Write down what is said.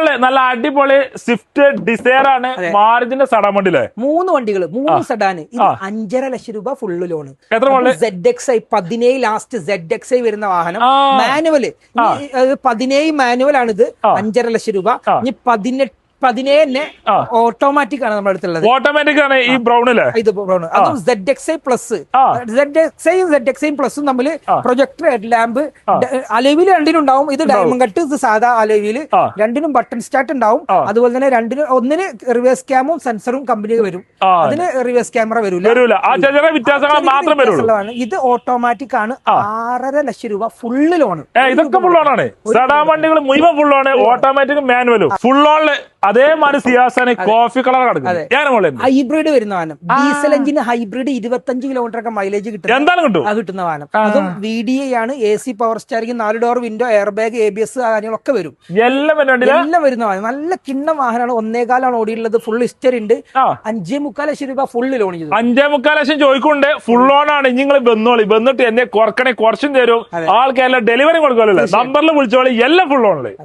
ഓണില് നല്ല അടിപൊളി Swift Dzire ആണ് മാരുതിന്റെ സഡാൻ വണ്ടിയിലെ 3 വണ്ടികൾ 3 സെഡാന് ഇത് 5.5 ലക്ഷം രൂപ ഫുള്ള് ലോണ്. എത്ര മോഡല്? ZXi 17 ലാസ്റ്റ് ZXi വരുന്ന വാഹനം മാനുവല് 17 മാനുവൽ ആണിത്. 5.5 ലക്ഷം രൂപ. ഇനി 17 ഓട്ടോമാറ്റിക് ആണ് നമ്മുടെ അടുത്തുള്ളത്. ഓട്ടോമാറ്റിക് ആണ് ഈ ബ്രൗണില്. ഇത് ബ്രൗൺ അതും ZXi പ്ലസ്. ZXi പ്ലസും തമ്മിൽ പ്രൊജക്ടർ ഹെഡ് ലാമ്പ് അലോവില് രണ്ടിനും ഉണ്ടാവും. ഇത് ഡയമണ്ട് കട്ട്, ഇത് സാധാ അലോവില്. രണ്ടിനും ബട്ടൺ സ്റ്റാർട്ട് ഉണ്ടാവും. അതുപോലെ തന്നെ ഒന്നിന് റിവേഴ്സ് ക്യാമും സെൻസറും കമ്പനി വരും. അതിന് റിവേഴ്സ് ക്യാമറ വരൂല. ഇത് ഓട്ടോമാറ്റിക് ആണ്. 6.5 ലക്ഷം രൂപ ഫുള്ള് ലോണ്. ഇതൊക്കെ ഫുൾ ഓണാണ്. സഡാൻ വണ്ടികൾ മുഴുവൻ ഫുൾ ഓണ്. ഓട്ടോമാറ്റിക് മാനുവലും ഫുൾ ഓണില്. അതേമാതിരി സിയാസാണ് കോഫി കളർ കിടക്കുന്നത്. ഹൈബ്രിഡ് വരുന്ന വാഹനം. ഡീസൽ എഞ്ചിന് ഹൈബ്രിഡ് 25 കിലോമീറ്റർ ഒക്കെ മൈലേജ് കിട്ടുന്ന വാഹനം. അതും VDI ആണ്. AC power steering, 4 door window, air bag, ABS കാര്യങ്ങളൊക്കെ വരും. എല്ലാം വരുന്ന വാഹനം. നല്ല കിണ്ണം വാഹനമാണ്. 1.25 ഓടിയുള്ളത്. ഫുൾ ഹിസ്റ്ററി ഉണ്ട്. 5.25 ലക്ഷം രൂപ ഫുള്ള് ലോൺ ചെയ്തു. 5.25 ലക്ഷം ചോദിക്കുന്നുണ്ട്. ഫുൾ ഓൺ ആണ്. നിങ്ങൾ വന്നിട്ട് എന്നെ കുറക്കണേ കുറച്ചും തരും. ആൾക്കെല്ലാം ഡെലിവറി കൊടുക്കുമല്ലോ. നമ്പറിൽ വിളിച്ചോളി. എല്ലാം ഫുൾ ഓണില്.